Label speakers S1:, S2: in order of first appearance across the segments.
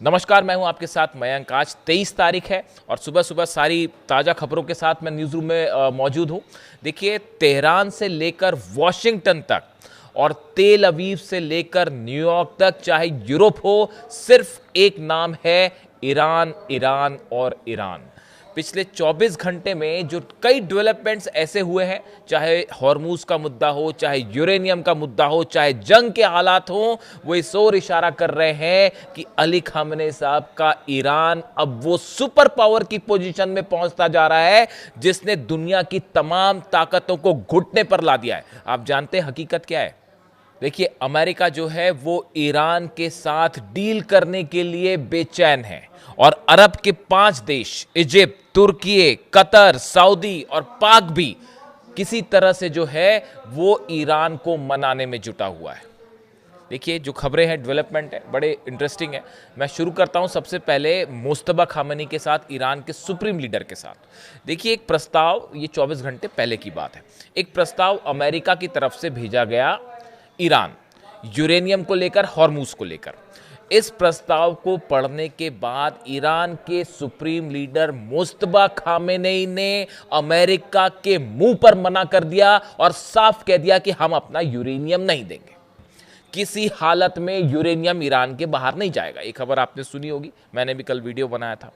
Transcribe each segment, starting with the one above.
S1: नमस्कार, मैं हूं आपके साथ मयंक। आज 23 तारीख है और सुबह सुबह सारी ताज़ा खबरों के साथ मैं न्यूज़ रूम में मौजूद हूं। देखिए, तेहरान से लेकर वॉशिंगटन तक और तेल अवीव से लेकर न्यूयॉर्क तक, चाहे यूरोप हो, सिर्फ एक नाम है, ईरान, ईरान और ईरान। पिछले 24 घंटे में जो कई डेवलपमेंट्स ऐसे हुए हैं, चाहे हॉर्मूज का मुद्दा हो, चाहे यूरेनियम का मुद्दा हो, चाहे जंग के हालात हो, वो इस ओर इशारा कर रहे हैं कि अली खामनेई साहब का ईरान अब वो सुपर पावर की पोजीशन में पहुंचता जा रहा है जिसने दुनिया की तमाम ताकतों को घुटने पर ला दिया है। आप जानते हैं हकीकत क्या है? देखिए, अमेरिका जो है वो ईरान के साथ डील करने के लिए बेचैन है और अरब के 5 देश, इजिप्ट, तुर्की, कतर, सऊदी और पाक भी किसी तरह से जो है वो ईरान को मनाने में जुटा हुआ है। देखिए, जो खबरें हैं, डेवलपमेंट है, बड़े इंटरेस्टिंग है। मैं शुरू करता हूं सबसे पहले मुस्तफा खामेनी के साथ, ईरान के सुप्रीम लीडर के साथ। देखिए, एक प्रस्ताव, ये 24 घंटे पहले की बात है, एक प्रस्ताव अमेरिका की तरफ से भेजा गया ईरान, यूरेनियम को लेकर, हॉर्मूज को लेकर। इस प्रस्ताव को पढ़ने के बाद ईरान के सुप्रीम लीडर मुस्तफा खामेनेई ने अमेरिका के मुंह पर मना कर दिया और साफ कह दिया कि हम अपना यूरेनियम नहीं देंगे। किसी हालत में यूरेनियम ईरान के बाहर नहीं जाएगा। ये खबर आपने सुनी होगी, मैंने भी कल वीडियो बनाया था।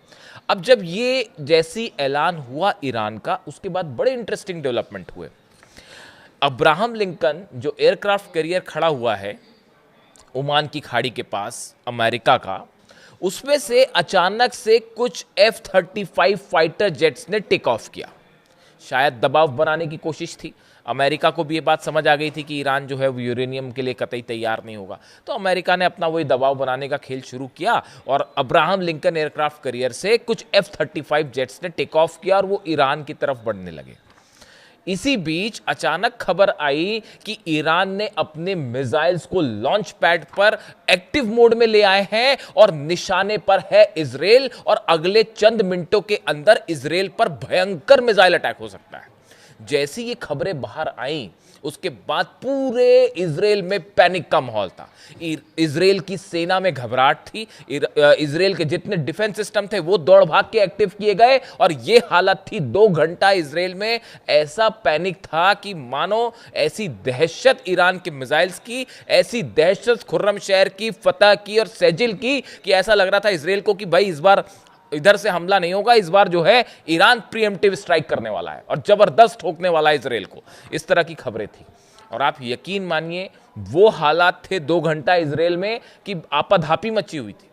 S1: अब जब ये जैसी ऐलान हुआ ईरान का, उसके बाद बड़े इंटरेस्टिंग डेवलपमेंट हुए। अब्राहम लिंकन जो एयरक्राफ्ट कैरियर खड़ा हुआ है ओमान की खाड़ी के पास, अमेरिका का, उसमें से अचानक से कुछ F-35 फाइटर जेट्स ने टेक ऑफ किया। शायद दबाव बनाने की कोशिश थी। अमेरिका को भी ये बात समझ आ गई थी कि ईरान जो है वो यूरेनियम के लिए कतई तैयार नहीं होगा, तो अमेरिका ने अपना वही दबाव बनाने का खेल शुरू किया और अब्राहम लिंकन एयरक्राफ्ट कैरियर से कुछ F-35 जेट्स ने टेक ऑफ किया और वो ईरान की तरफ बढ़ने लगे। इसी बीच अचानक खबर आई कि ईरान ने अपने मिसाइल्स को लॉन्च पैड पर एक्टिव मोड में ले आए हैं और निशाने पर है इजराइल, और अगले चंद मिनटों के अंदर इजराइल पर भयंकर मिसाइल अटैक हो सकता है। जैसी ये खबरें बाहर आई, उसके बाद पूरे इजराइल में पैनिक का माहौल था। इजराइल की सेना में घबराहट थी। इजराइल के जितने डिफेंस सिस्टम थे वो दौड़ भाग के एक्टिव किए गए और ये हालत थी 2 घंटा इजराइल में। ऐसा पैनिक था कि मानो ऐसी दहशत ईरान के मिसाइल्स की, ऐसी दहशत खुर्रम शहर की, फतह की और सेजिल की, कि ऐसा लग रहा था इजराइल को कि भाई इस बार इधर से हमला नहीं होगा, इस बार जो है ईरान प्रीएम्प्टिव स्ट्राइक करने वाला है और जबरदस्त ठोकने वाला है इजराइल को। इस तरह की खबरें थी और आप यकीन मानिए वो हालात थे 2 घंटा इजराइल में कि आपाधापी मची हुई थी।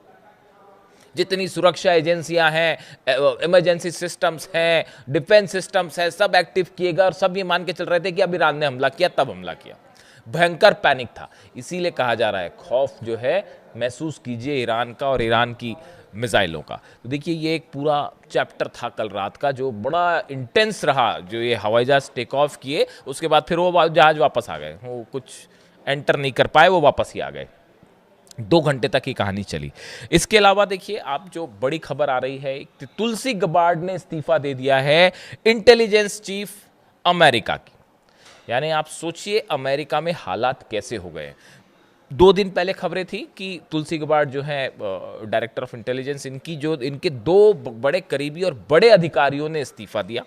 S1: जितनी सुरक्षा एजेंसियां हैं, इमरजेंसी सिस्टम्स हैं, डिफेंस सिस्टम्स हैं, सब एक्टिव किए गए और सब ये मान के चल रहे थे कि अब ईरान ने हमला किया, तब हमला किया। भयंकर पैनिक था। इसीलिए कहा जा रहा है, खौफ जो है महसूस कीजिए ईरान का और ईरान की मिसाइलों का। तो देखिए, ये एक पूरा चैप्टर था कल रात का जो बड़ा इंटेंस रहा। जो ये हवाई जहाज टेक ऑफ किए, उसके बाद फिर वो जहाज वापस आ गए, वो कुछ एंटर नहीं कर पाए, वो वापस ही आ गए। 2 घंटे तक ही कहानी चली। इसके अलावा देखिए, आप जो बड़ी खबर आ रही है, तुलसी गबार्ड ने इस्तीफा दे दिया है, इंटेलिजेंस चीफ अमेरिका की। यानी आप सोचिए अमेरिका में हालात कैसे हो गए। 2 दिन पहले खबरें थी कि तुलसी गबार्ड जो है डायरेक्टर ऑफ इंटेलिजेंस, इनके 2 बड़े करीबी और बड़े अधिकारियों ने इस्तीफा दिया।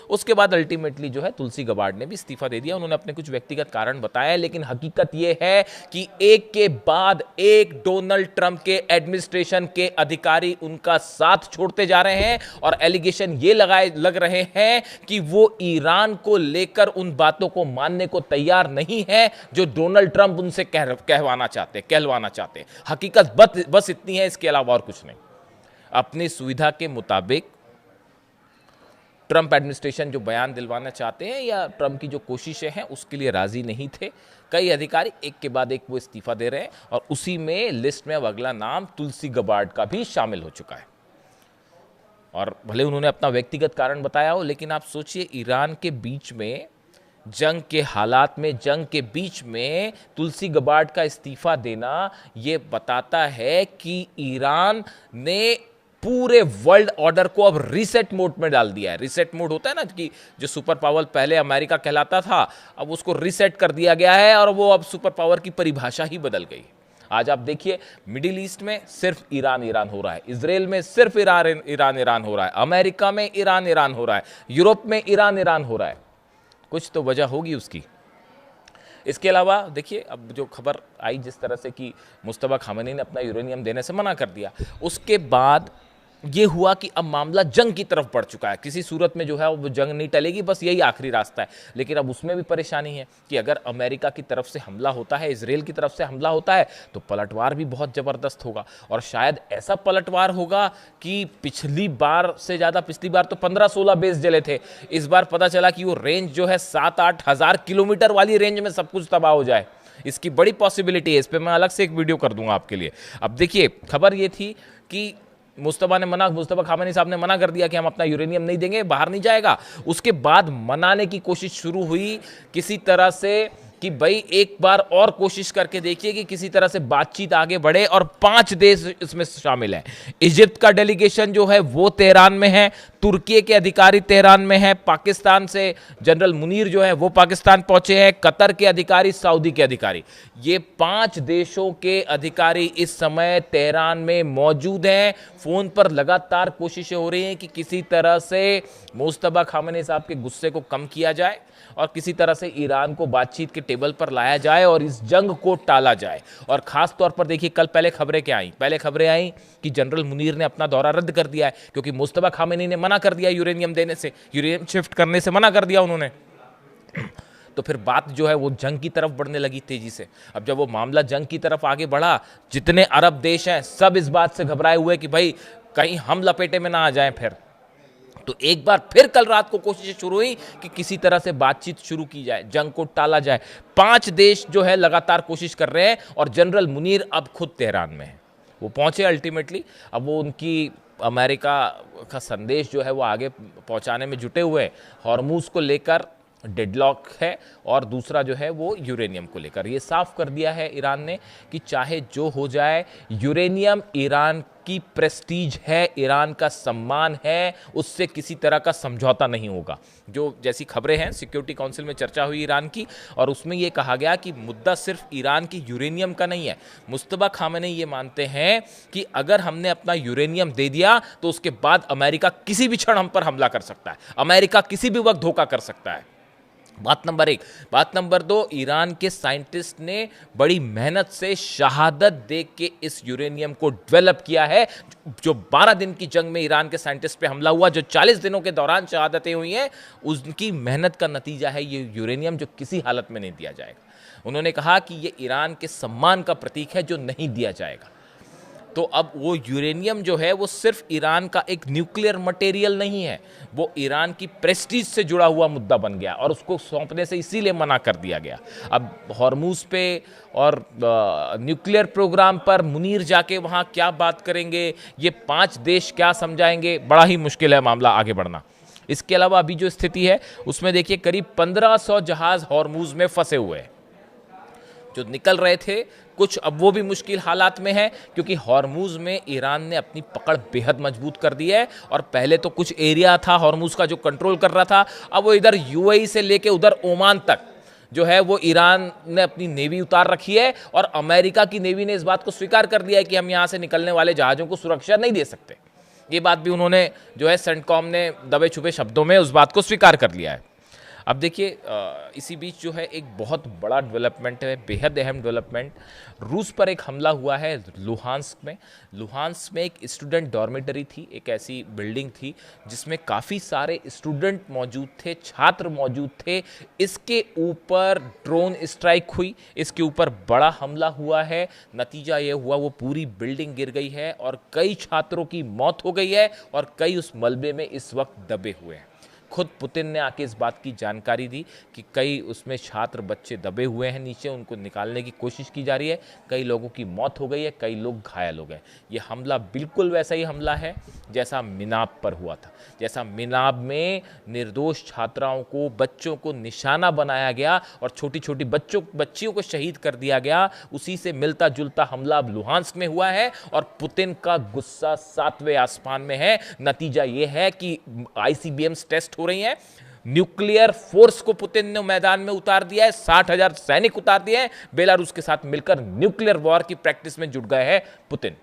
S1: उसके बाद अल्टीमेटली जो है तुलसी गबार्ड ने भी इस्तीफा दे दिया। उन्होंने अपने कुछ व्यक्तिगत कारण बताया, लेकिन हकीकत यह है कि एक के बाद एक डोनाल्ड ट्रंप के एडमिनिस्ट्रेशन के अधिकारी उनका साथ छोड़ते जा रहे हैं और एलिगेशन ये लग रहे हैं कि वो ईरान को लेकर उन बातों को मानने को तैयार नहीं है जो डोनाल्ड ट्रंप उनसे कहलवाना चाहते। हकीकत बस इतनी है, इसके अलावा और कुछ नहीं। अपनी सुविधा के मुताबिक ट्रंप एडमिनिस्ट्रेशन जो बयान दिलवाना चाहते हैं या ट्रंप की जो कोशिशें हैं उसके लिए राजी नहीं थे। कई अधिकारी एक के बाद एक वो इस्तीफा दे रहे हैं और उसी में लिस्ट में अब अगला नाम तुलसी गबार्ड का भी शामिल हो चुका है। और भले उन्होंने अपना व्यक्तिगत कारण बताया हो, लेकिन आप सोचिए ईरान के बीच में, जंग के हालात में, जंग के बीच में तुलसी गबार्ड का इस्तीफा देना ये बताता है कि ईरान ने पूरे वर्ल्ड ऑर्डर को अब रीसेट मोड में डाल दिया है। रीसेट मोड होता है ना कि जो सुपर पावर पहले अमेरिका कहलाता था, अब उसको रीसेट कर दिया गया है और वो अब सुपर पावर की परिभाषा ही बदल गई। आज आप देखिए मिडिल ईस्ट में सिर्फ ईरान ईरान हो रहा है, इजराइल में सिर्फ ईरान ईरान ईरान हो रहा है, अमेरिका में ईरान ईरान हो रहा है, यूरोप में ईरान ईरान हो रहा है। कुछ तो वजह होगी उसकी। इसके अलावा देखिए अब जो खबर आई जिस तरह से कि मुस्तफा खामेनी ने अपना यूरेनियम देने से मना कर दिया, उसके बाद ये हुआ कि अब मामला जंग की तरफ बढ़ चुका है। किसी सूरत में जो है वो जंग नहीं टलेगी, बस यही आखिरी रास्ता है। लेकिन अब उसमें भी परेशानी है कि अगर अमेरिका की तरफ से हमला होता है, इजराइल की तरफ से हमला होता है, तो पलटवार भी बहुत ज़बरदस्त होगा। और शायद ऐसा पलटवार होगा कि पिछली बार से ज़्यादा, पिछली बार तो 15-16 बेस जले थे, इस बार पता चला कि वो रेंज जो है 7-8 हज़ार किलोमीटर वाली रेंज में सब कुछ तबाह हो जाए। इसकी बड़ी पॉसिबिलिटी है, इस पर मैं अलग से एक वीडियो कर दूंगा आपके लिए। अब देखिए खबर ये थी कि मुस्तफा खामेनी साहब ने मना कर दिया कि हम अपना यूरेनियम नहीं देंगे, बाहर नहीं जाएगा। उसके बाद मनाने की कोशिश शुरू हुई किसी तरह से कि भाई एक बार और कोशिश करके देखिए कि किसी तरह से बातचीत आगे बढ़े, और 5 देश इसमें शामिल हैं। इजिप्ट का डेलीगेशन जो है वो तेहरान में है, तुर्की के अधिकारी तेहरान में है, पाकिस्तान से जनरल मुनीर जो है वो पाकिस्तान पहुंचे हैं, कतर के अधिकारी, सऊदी के अधिकारी, ये 5 देशों के अधिकारी इस समय तेहरान में मौजूद हैं। फोन पर लगातार कोशिशें हो रही हैं कि किसी तरह से मुस्तफा खामेनी साहब के गुस्से को कम किया जाए और किसी तरह से ईरान को बातचीत के टेबल पर लाया जाए और इस जंग को टाला जाए। और खास तौर पर देखिए कल पहले खबरें आई कि जनरल मुनीर ने अपना दौरा रद्द कर दिया है, क्योंकि मुस्तफा खामेनी ने मना कर दिया यूरेनियम देने से, यूरेनियम शिफ्ट करने से मना कर दिया उन्होंने। तो फिर बात जो है वो जंग की तरफ बढ़ने लगी तेजी से। अब जब वो मामला जंग की तरफ आगे बढ़ा, जितने अरब देश हैं सब इस बात से घबराए हुए कि भाई कहीं हम लपेटे में ना आ जाएं फिर। तो एक बार फिर कल रात को कोशिशें शुरू हुई कि किसी तरह से बातचीत शुरू की जाए, जंग को टाला जाए। 5 देश जो है लगातार कोशिश कर रहे हैं और जनरल मुनीर अब खुद तेहरान में है। वो पहुंचे अल्टीमेटली, अब वो उनकी अमेरिका का संदेश जो है वो आगे पहुंचाने में जुटे हुए हैं। हॉर्मूज को लेकर डेडलॉक है और दूसरा जो है वो यूरेनियम को लेकर। ये साफ कर दिया है ईरान ने कि चाहे जो हो जाए, यूरेनियम ईरान की प्रेस्टीज है, ईरान का सम्मान है, उससे किसी तरह का समझौता नहीं होगा। जो जैसी खबरें हैं, सिक्योरिटी काउंसिल में चर्चा हुई ईरान की और उसमें ये कहा गया कि मुद्दा सिर्फ ईरान की यूरेनियम का नहीं है। मुस्तफा खामेनी ये मानते हैं कि अगर हमने अपना यूरेनियम दे दिया तो उसके बाद अमेरिका किसी भी क्षण हम पर हमला कर सकता है, अमेरिका किसी भी वक्त धोखा कर सकता है। बात नंबर 1। बात नंबर 2, ईरान के साइंटिस्ट ने बड़ी मेहनत से शहादत दे के इस यूरेनियम को डेवलप किया है। जो 12 दिन की जंग में ईरान के साइंटिस्ट पे हमला हुआ, जो 40 दिनों के दौरान शहादतें हुई हैं, उनकी मेहनत का नतीजा है ये यूरेनियम, जो किसी हालत में नहीं दिया जाएगा। उन्होंने कहा कि ये ईरान के सम्मान का प्रतीक है जो नहीं दिया जाएगा। तो अब वो यूरेनियम जो है वो सिर्फ ईरान का एक न्यूक्लियर मटेरियल नहीं है, वो ईरान की प्रेस्टीज से जुड़ा हुआ मुद्दा बन गया और उसको सौंपने से इसीलिए मना कर दिया गया। अब हॉर्मूज पे और न्यूक्लियर प्रोग्राम पर मुनीर जाके वहाँ क्या बात करेंगे, ये 5 देश क्या समझाएंगे, बड़ा ही मुश्किल है मामला आगे बढ़ना। इसके अलावा अभी जो स्थिति है उसमें देखिए करीब 1500 जहाज हॉर्मूज में फंसे हुए हैं जो निकल रहे थे। कुछ अब वो भी मुश्किल हालात में है क्योंकि हॉर्मूज में ईरान ने अपनी पकड़ बेहद मजबूत कर दी है। और पहले तो कुछ एरिया था हॉर्मूज का जो कंट्रोल कर रहा था, अब वो इधर यूएई से लेके उधर ओमान तक जो है वो ईरान ने अपनी नेवी उतार रखी है। और अमेरिका की नेवी ने इस बात को स्वीकार कर दिया है कि हम यहाँ से निकलने वाले जहाज़ों को सुरक्षा नहीं दे सकते। ये बात भी उन्होंने जो है सेंटकॉम ने दबे छुपे शब्दों में उस बात को स्वीकार कर लिया है। अब देखिए इसी बीच जो है एक बहुत बड़ा डेवलपमेंट है, बेहद अहम डेवलपमेंट। रूस पर एक हमला हुआ है लुहांस्क में। लुहांस्क में एक स्टूडेंट डॉर्मेटरी थी, एक ऐसी बिल्डिंग थी जिसमें काफ़ी सारे स्टूडेंट मौजूद थे, छात्र मौजूद थे। इसके ऊपर ड्रोन स्ट्राइक हुई, इसके ऊपर बड़ा हमला हुआ है। नतीजा ये हुआ वो पूरी बिल्डिंग गिर गई है और कई छात्रों की मौत हो गई है और कई उस मलबे में इस वक्त दबे हुए हैं। खुद पुतिन ने आके इस बात की जानकारी दी कि कई उसमें छात्र बच्चे दबे हुए हैं नीचे, उनको निकालने की कोशिश की जा रही है। कई लोगों की मौत हो गई है, कई लोग घायल हो गए। ये हमला बिल्कुल वैसा ही हमला है जैसा मिनाब पर हुआ था, जैसा मिनाब में निर्दोष छात्राओं को, बच्चों को निशाना बनाया गया और छोटी छोटी बच्चियों को शहीद कर दिया गया। उसी से मिलता जुलता हमला अब लुहांस्क में हुआ है और पुतिन का गुस्सा 7वें आसमान में है। नतीजा ये है कि आईसीबीएम्स टेस्ट हो रही हैं, न्यूक्लियर फोर्स को पुतिन ने मैदान में उतार दिया है, 60,000 सैनिक उतार दिए हैं, बेलारूस के साथ मिलकर न्यूक्लियर वॉर की प्रैक्टिस में जुट गए हैं पुतिन।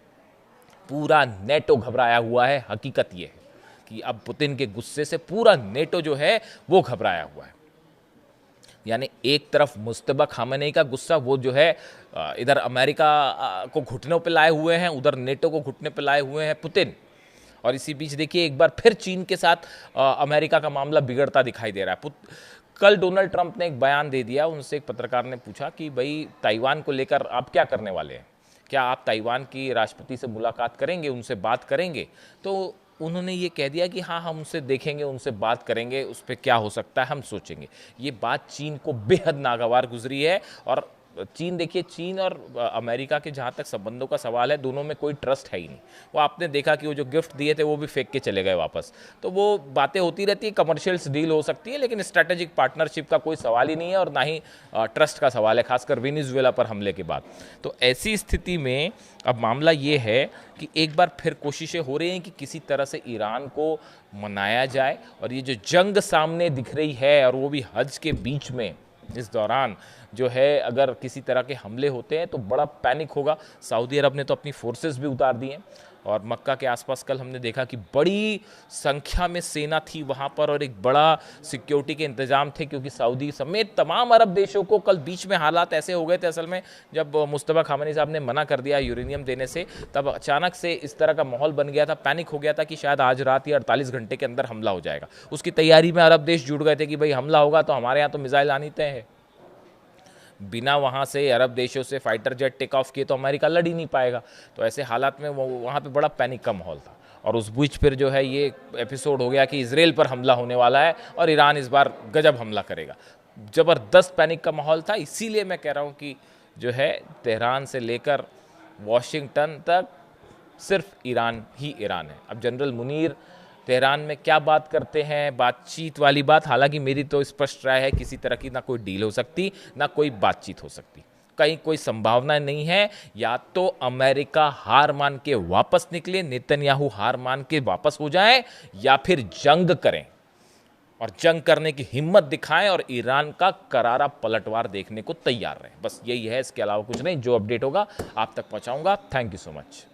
S1: पूरा नेटो घबराया हुआ है। हकीकत यह है कि अब पुतिन के गुस्से से पूरा नेटो जो है वो घबराया हुआ है। यानी एक तरफ मुस्तफा खामेनेई का गुस्सा, वो जो है इधर अमेरिका को घुटनों पे लाए हुए हैं, उधर नेटो को घुटने पे लाए हुए हैं पुतिन। और इसी बीच देखिए एक बार फिर चीन के साथ अमेरिका का मामला बिगड़ता दिखाई दे रहा है। कल डोनाल्ड ट्रंप ने एक बयान दे दिया। उनसे एक पत्रकार ने पूछा कि भाई ताइवान को लेकर आप क्या करने वाले हैं, क्या आप ताइवान की राष्ट्रपति से मुलाकात करेंगे, उनसे बात करेंगे? तो उन्होंने ये कह दिया कि हाँ, हम उनसे देखेंगे, उनसे बात करेंगे, उस पर क्या हो सकता है हम सोचेंगे। ये बात चीन को बेहद नागवार गुजरी है। और चीन देखिए, चीन और अमेरिका के जहाँ तक संबंधों का सवाल है, दोनों में कोई ट्रस्ट है ही नहीं। वो आपने देखा कि वो जो गिफ्ट दिए थे वो भी फेंक के चले गए वापस। तो वो बातें होती रहती है, कमर्शियल्स डील हो सकती है, लेकिन स्ट्रैटेजिक पार्टनरशिप का कोई सवाल ही नहीं है और ना ही ट्रस्ट का सवाल है, खासकर वेनेजुएला पर हमले के बाद। तो ऐसी स्थिति में अब मामला ये है कि एक बार फिर कोशिशें हो रही हैं कि किसी तरह से ईरान को मनाया जाए। और ये जो जंग सामने दिख रही है, और वो भी हज के बीच में, इस दौरान जो है अगर किसी तरह के हमले होते हैं तो बड़ा पैनिक होगा। सऊदी अरब ने तो अपनी फोर्सेस भी उतार दी हैं। और मक्का के आसपास कल हमने देखा कि बड़ी संख्या में सेना थी वहाँ पर, और एक बड़ा सिक्योरिटी के इंतजाम थे, क्योंकि सऊदी समेत तमाम अरब देशों को कल बीच में हालात ऐसे हो गए थे। असल में जब मुस्तफा खामेनी साहब ने मना कर दिया यूरेनियम देने से, तब अचानक से इस तरह का माहौल बन गया था, पैनिक हो गया था कि शायद आज रात या 48 घंटे के अंदर हमला हो जाएगा। उसकी तैयारी में अरब देश जुड़ गए थे कि भाई हमला होगा तो हमारे यहाँ तो मिसाइल आनी तय है। बिना वहाँ से अरब देशों से फाइटर जेट टेक ऑफ किए तो अमेरिका लड़ ही नहीं पाएगा। तो ऐसे हालात में वहाँ पे बड़ा पैनिक का माहौल था। और उस बीच फिर जो है ये एपिसोड हो गया कि इजराइल पर हमला होने वाला है और ईरान इस बार गजब हमला करेगा। ज़बरदस्त पैनिक का माहौल था। इसीलिए मैं कह रहा हूँ कि जो है तेहरान से लेकर वाशिंगटन तक सिर्फ ईरान ही ईरान है। अब जनरल मुनीर तेहरान में क्या बात करते हैं, बातचीत वाली बात, हालांकि मेरी तो स्पष्ट राय है किसी तरह की ना कोई डील हो सकती, ना कोई बातचीत हो सकती, कहीं कोई संभावना नहीं है। या तो अमेरिका हार मान के वापस निकले, नेतन्याहू हार मान के वापस हो जाए, या फिर जंग करें और जंग करने की हिम्मत दिखाएं और ईरान का करारा पलटवार देखने को तैयार रहें। बस यही है, इसके अलावा कुछ नहीं। जो अपडेट होगा आप तक पहुंचाऊंगा। Thank you so much.